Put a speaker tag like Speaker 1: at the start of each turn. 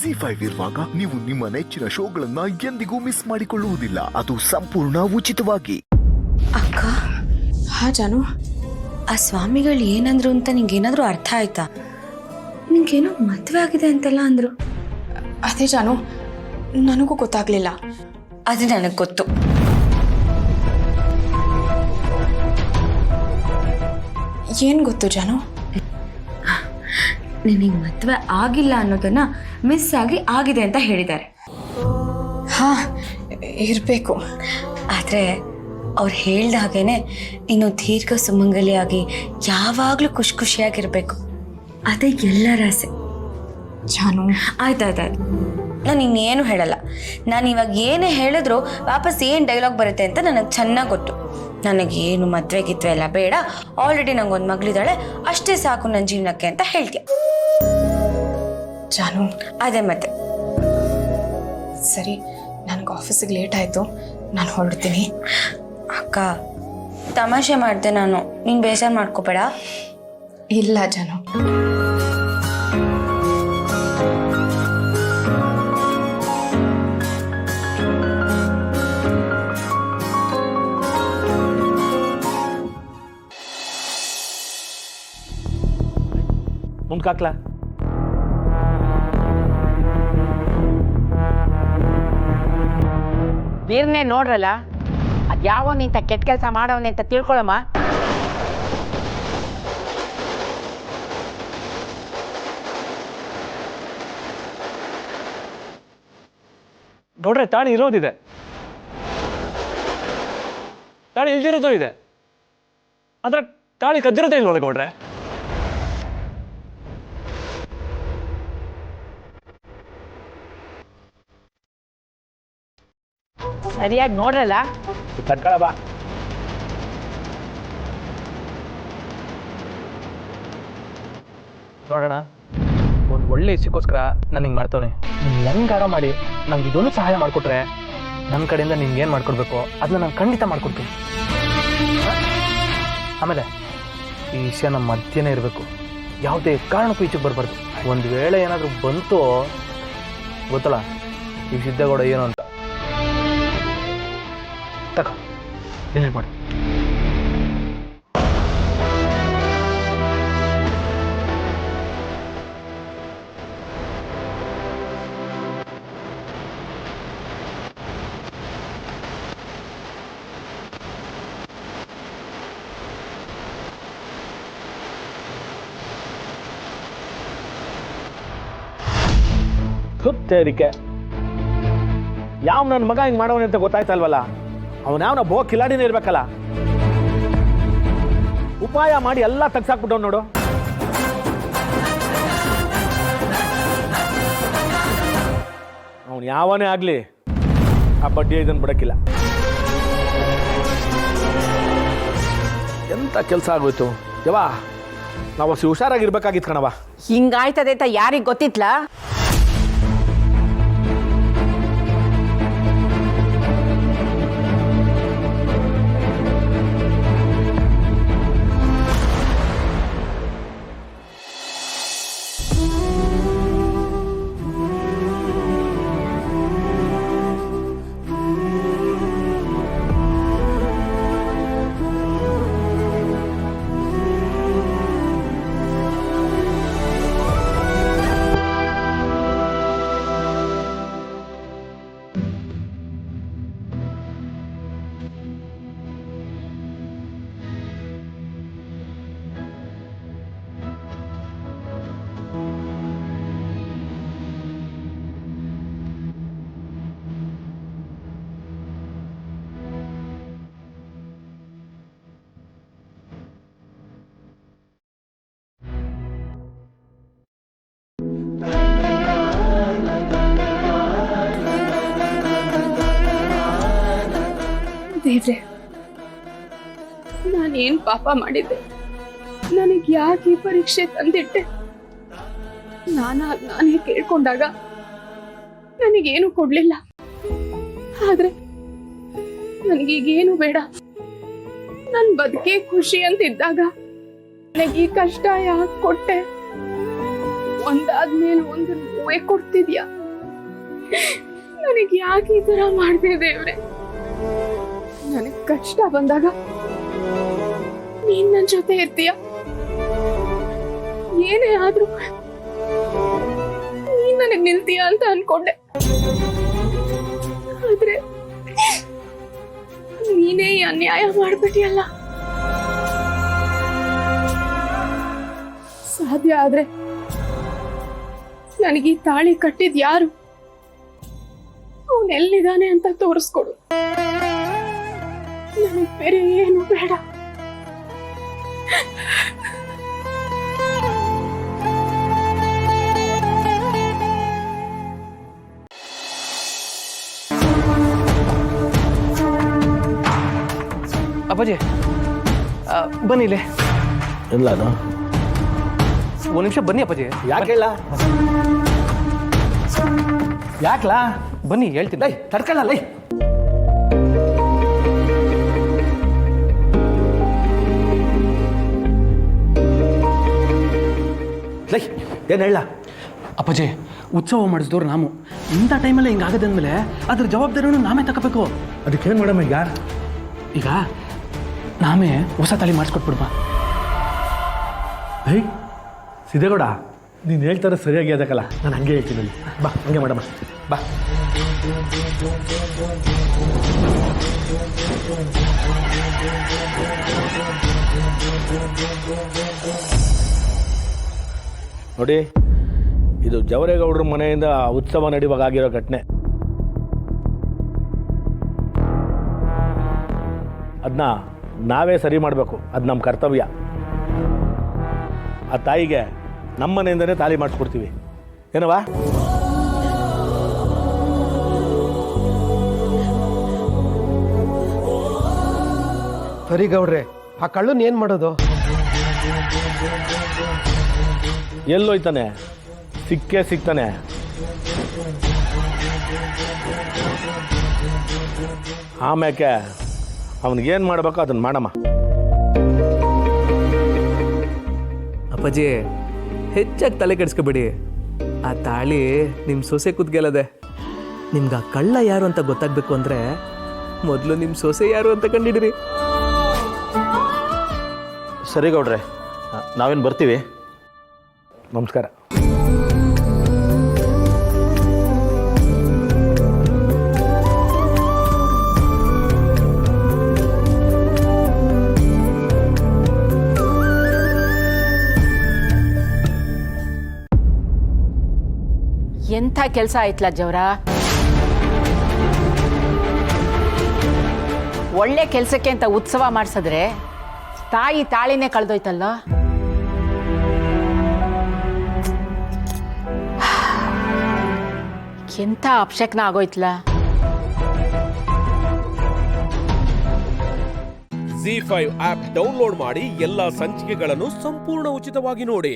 Speaker 1: ಜಿ5 ಇರುವಾಗ ನೀವು ನಿಮ್ಮ ನೆಚ್ಚಿನ ಶೋಗಳನ್ನ ಎಂದಿಗೂ ಮಿಸ್ ಮಾಡಿಕೊಳ್ಳುವುದಿಲ್ಲ. ಅದು ಸಂಪೂರ್ಣ ಉಚಿತವಾಗಿ.
Speaker 2: ಅಕ್ಕ.
Speaker 3: ಹಾ ಜಾನು,
Speaker 2: ಆ ಸ್ವಾಮಿಗಳು ಏನಂದ್ರು ಅಂತ ನಿಂಗೇನಾದ್ರೂ ಅರ್ಥ ಆಯ್ತಾ? ನಿಂಗೇನೋ ಮದುವೆ ಆಗಿದೆ ಅಂತೆಲ್ಲ ಅಂದ್ರು.
Speaker 3: ಅದೇ ಜಾನು, ನನಗೂ ಗೊತ್ತಾಗ್ಲಿಲ್ಲ.
Speaker 2: ಅದು ನನಗೆ ಗೊತ್ತು.
Speaker 3: ಏನ್ ಗೊತ್ತು ಜಾನು?
Speaker 2: ನಿನಗೆ ಮದುವೆ ಆಗಿಲ್ಲ ಅನ್ನೋದನ್ನ ಮಿಸ್ ಆಗಿ ಆಗಿದೆ ಅಂತ ಹೇಳಿದ್ದಾರೆ.
Speaker 3: ಹಾ, ಇರಬೇಕು.
Speaker 2: ಆದರೆ ಅವ್ರು ಹೇಳ್ದ ಹಾಗೇನೆ ನೀನು ದೀರ್ಘ ಸುಮಂಗಲಿಯಾಗಿ ಯಾವಾಗಲೂ ಖುಷಿ ಖುಷಿಯಾಗಿರ್ಬೇಕು. ಅದೇ ಎಲ್ಲರ ಆಸೆ.
Speaker 3: ಜಾನು,
Speaker 2: ಆಯ್ತಾಯ್ತು, ನಾನು ಇನ್ನೇನು ಹೇಳಲ್ಲ. ನಾನು ಇವಾಗ ಏನೇ ಹೇಳಿದ್ರು ವಾಪಸ್ ಏನು ಡೈಲಾಗ್ ಬರುತ್ತೆ ಅಂತ ನನಗೆ ಚೆನ್ನಾಗಿ ಗೊತ್ತು. ನನಗೇನು ಮದುವೆ ಗಿದ್ವೆ ಎಲ್ಲ ಬೇಡ, ಆಲ್ರೆಡಿ ನಂಗೊಂದು ಮಗಳಿದ್ದಾಳೆ, ಅಷ್ಟೇ ಸಾಕು ನನ್ನ ಜೀವನಕ್ಕೆ ಅಂತ ಹೇಳ್ತೀಯ.
Speaker 3: ಜಾನು,
Speaker 2: ಅದೇ ಮತ್ತೆ.
Speaker 3: ಸರಿ, ನನಗೆ ಆಫೀಸಿಗೆ ಲೇಟ್ ಆಯಿತು, ನಾನು ಹೊರಡ್ತೀನಿ.
Speaker 2: ಅಕ್ಕ, ತಮಾಷೆ ಮಾಡಿದೆ ನಾನು, ನೀನು ಬೇಜಾರು ಮಾಡ್ಕೋಬೇಡ.
Speaker 3: ಇಲ್ಲ ಜಾನು.
Speaker 4: ಮುಂದ್ಕಾಕ್ಲಾ?
Speaker 5: ವೀರನೇ ನೋಡ್ರಲ್ಲ, ಅದ್ಯಾವನಿಂತ ಕೆಟ್ಟ ಕೆಲಸ ಮಾಡೋನೆ ಅಂತ ತಿಳ್ಕೊಳಮ್ಮ.
Speaker 4: ನೋಡ್ರೆ ತಾಳಿ ಇರೋದಿದೆ, ತಾಳಿ ಇಲ್ದಿರೋದು ಇದೆ, ಆದ್ರೆ ತಾಳಿ ಕದ್ದಿರೋದೇ ಇಲ್ವಲ್ಲ ಗೌಡ್ರೆ?
Speaker 5: ಸರಿಯಾಗಿ ನೋಡ್ರಲ್ಲ.
Speaker 4: ತಡ್ಕೊಳ ಬಾ. ನೋಡೋಣ, ಒಂದು ಒಳ್ಳೆ ಇಷ್ಟಕ್ಕೋಸ್ಕರ ನಾನು ಹಿಂಗೆ ಮಾಡ್ತವನೆ. ನೀನು ಹೆಂಗಾರ ಮಾಡಿ ನಂಗೆ ಇದೊಂದು ಸಹಾಯ ಮಾಡಿಕೊಟ್ರೆ ನನ್ನ ಕಡೆಯಿಂದ ನಿನ್ಗೆ ಏನು ಮಾಡ್ಕೊಡ್ಬೇಕು ಅದನ್ನ ನಾನು ಖಂಡಿತ ಮಾಡ್ಕೊಡ್ತೀನಿ. ಆಮೇಲೆ ಈ ವಿಷಯ ನಮ್ಮ ಮಧ್ಯನೇ ಇರಬೇಕು, ಯಾವುದೇ ಕಾರಣಕ್ಕೂ ಈಚೆಗೆ ಬರಬಾರ್ದು. ಒಂದು ವೇಳೆ ಏನಾದರೂ ಬಂತು ಗೊತ್ತಲ್ಲ ಈ ಸಿದ್ದೇಗೌಡ ಏನು ಅಂತ. ತಗೋ, ಡಿಲೀಟ್ ಮಾಡಿ. ಹುತ್ತೇರಿಕೆ ಯಾವ ನನ್ನ ಮಗ ಹಿಂಗೆ ಮಾಡೋನೆ ಅಂತ ಗೊತ್ತಾಯ್ತಲ್ವಲ್ಲ, ಅವನ್ಯಾವನ ಬೋ ಕಿಲಾಡಿನೇ ಇರ್ಬೇಕಲ್ಲ. ಉಪಾಯ ಮಾಡಿ ಎಲ್ಲ ತೆಗ್ಸಾಕ್ಬಿಟ್ಟವ್ ನೋಡು. ಅವನು ಯಾವನೇ ಆಗ್ಲಿ ಆ ಬಡ್ಡಿ ಇದನ್ನು ಬಿಡಕ್ಕಿಲ್ಲ. ಎಂತ ಕೆಲಸ ಆಗೋಯ್ತು ಯವಾ, ನಾವು ಹುಷಾರಾಗಿರ್ಬೇಕಾಗಿತ್ತು ಕಣವ.
Speaker 5: ಹಿಂಗಾಯ್ತದೆ ಅಂತ ಯಾರಿಗೆ ಗೊತ್ತಿತ್ಲಾ?
Speaker 6: ದೇವ್ರೆ, ನಾನೇನ್ ಪಾಪ ಮಾಡಿದ್ದೆ? ನನಗೆ ಯಾಕೆ ಈ ಪರೀಕ್ಷೆ ತಂದಿಟ್ಟೆ? ನಾನೇ ಕೇಳ್ಕೊಂಡಾಗ ನನಗೇನು ಕೊಡ್ಲಿಲ್ಲ. ಆದ್ರೆ ನನಗೀಗೇನು ಬೇಡ. ನನ್ ಬದುಕೇ ಖುಷಿ ಅಂತಿದ್ದಾಗ ನನಗೆ ಈ ಕಷ್ಟ ಯಾಕೆ ಕೊಟ್ಟೆ? ಒಂದಾದ್ಮೇಲೆ ಒಂದು ನೋವೇ ಕೊಡ್ತಿದ್ಯಾ? ನನಗೆ ಯಾಕೆ ಈ ತರ ಮಾಡ್ದೆ ದೇವ್ರೆ? ನನಗ್ ಕಷ್ಟ ಬಂದಾಗ ನೀನ್ ನನ್ ಜೊತೆ ಇರ್ತೀಯ, ಏನೇ ಆದ್ರೂ ನೀನ್ ನನಗ್ ನಿಲ್ತೀಯ ಅಂತ ಅನ್ಕೊಂಡೆ. ಆದ್ರೆ ನೀನೇ ಈ ಅನ್ಯಾಯ ಮಾಡ್ಬಿಟ್ಟಿಯಲ್ಲ. ಸಾಧ್ಯ ಆದ್ರೆ ನನಗೆ ಈ ತಾಳಿ ಕಟ್ಟಿದ್ ಯಾರು, ಅವನೆಲ್ಲಿದ್ದಾನೆ ಅಂತ ತೋರಿಸ್ಕೊಡು. ನನಗೆ ಬೇರೆ ಏನು ಬೇಡ.
Speaker 4: ಅಪ್ಪಾಜಿ ಬನ್ನಿ ಇಲ್ಲಿ.
Speaker 7: ಇಲ್ಲ ಅದು
Speaker 4: ಒಂದು ನಿಮಿಷ ಬನ್ನಿ ಅಪ್ಪಾಜಿ.
Speaker 7: ಯಾಕೆ ಹೇಳ? ಯಾಕ್ಲಾ?
Speaker 4: ಬನ್ನಿ ಹೇಳ್ತೀನಿ.
Speaker 7: ಲೈ ತಡ್ಕೊಳ್ಳ ಲೈ. ಲೈ ಏನು ಹೇಳ?
Speaker 4: ಅಪ್ಪಾಜಿ ಉತ್ಸವ ಮಾಡಿಸಿದವ್ರು ನಾವು ಇಂಥ ಟೈಮಲ್ಲಿ ಹಿಂಗಾಗದೆ ಅಂದಮೇಲೆ ಅದ್ರ ಜವಾಬ್ದಾರಿನೂ ನಾವೇ ತಗೋಬೇಕು.
Speaker 7: ಅದಕ್ಕೇನು ಮೇಡಮ್
Speaker 4: ಈಗ ನಾವೇ ಹೊಸ ತಾಳಿ ಮಾಡಿಸ್ಕೊಟ್ಬಿಡ್ಬಾ.
Speaker 7: ಹೇ ಸಿದ್ದೇಗೌಡ, ನೀನು ಹೇಳ್ತಾರೆ ಸರಿಯಾಗಿ ಅದಕ್ಕಲ್ಲ, ನಾನು ಹಂಗೆ ಹೇಳ್ತೀನಿ ಅಲ್ಲಿ. ಬಾ ಹಂಗೆ ಮಾಡಮ್ಮ ಬಾ. ನೋಡಿ, ಇದು ಜವರೇಗೌಡರ ಮನೆಯಿಂದ ಉತ್ಸವ ನಡೆಯುವಾಗ ಆಗಿರೋ ಘಟನೆ. ಅದನ್ನ ನಾವೇ ಸರಿ ಮಾಡಬೇಕು, ಅದು ನಮ್ಮ ಕರ್ತವ್ಯ. ಆ ತಾಯಿಗೆ ನಮ್ಮ ಮನೆಯಿಂದನೇ ತಾಳಿ ಮಾಡಿಸ್ಕೊಡ್ತೀವಿ, ಏನವಾ?
Speaker 8: ಸರಿ ಗೌಡ್ರೆ, ಆ ಕಳ್ಳನ್ ಏನ್ ಮಾಡೋದು?
Speaker 7: ಎಲ್ಲೋಯ್ತಾನೆ? ಸಿಕ್ಕೇ ಸಿಗ್ತಾನೆ. ಆಮ್ಯಾಕೆ ಅವನಿಗೇನು ಮಾಡಬೇಕು ಅದನ್ನು ಮಾಡಮ್ಮ.
Speaker 4: ಅಪ್ಪಾಜಿ ಹೆಚ್ಚಾಗಿ ತಲೆ ಕೆಡಿಸ್ಕೊಬೇಡಿ. ಆ ತಾಳಿ ನಿಮ್ಮ ಸೊಸೆ ಕುದ್ಗೆಲ್ಲದೆ. ನಿಮ್ಗೆ ಆ ಕಳ್ಳ ಯಾರು ಅಂತ ಗೊತ್ತಾಗಬೇಕು ಅಂದರೆ ಮೊದಲು ನಿಮ್ಮ ಸೊಸೆ ಯಾರು ಅಂತ ಕಂಡಿಡಿರಿ.
Speaker 7: ಸರಿ ಗೌಡ್ರೆ, ನಾವೇನು ಬರ್ತೀವಿ. ನಮಸ್ಕಾರ.
Speaker 5: ಎಂಥ ಕೆಲಸ ಆಯ್ತಲ್ಲ ಜವರ. ಒಳ್ಳೆ ಕೆಲಸಕ್ಕೆ ಅಂತ ಉತ್ಸವ ಮಾಡಿಸಿದ್ರೆ ತಾಯಿ ತಾಳಿನೇ ಕಳೆದೋಯ್ತಲ್ಲ. ಎಂಥ ಅಪಶಕ್ನ ಆಗೋಯ್ತಲ್ಲ.
Speaker 9: ZEE5 ಆಪ್ ಡೌನ್ಲೋಡ್ ಮಾಡಿ ಎಲ್ಲಾ ಸಂಚಿಕೆಗಳನ್ನು ಸಂಪೂರ್ಣ ಉಚಿತವಾಗಿ ನೋಡಿ.